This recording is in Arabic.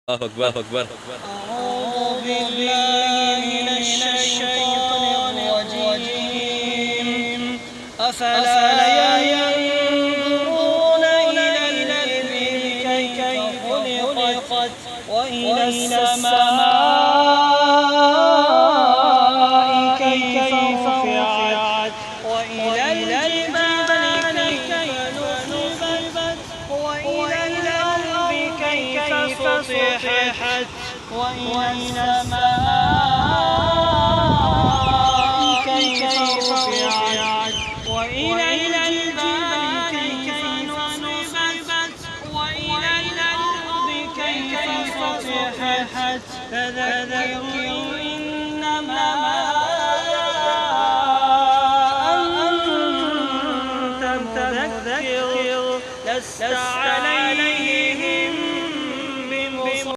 الله أكبر الله أكبر. أعوذ بالله من الشيطان الرجيم. أفلا ينظرون إلى الإبل كيف خلقت وإلى السماء كيف رفعت وإلى الجبال كيف نصبت وإلى الأرض كيف سطحت وإلى السماء كيف رفعت وإلى الجبال كيف نصبت وإلى الأرض كيف سطحت. فذكر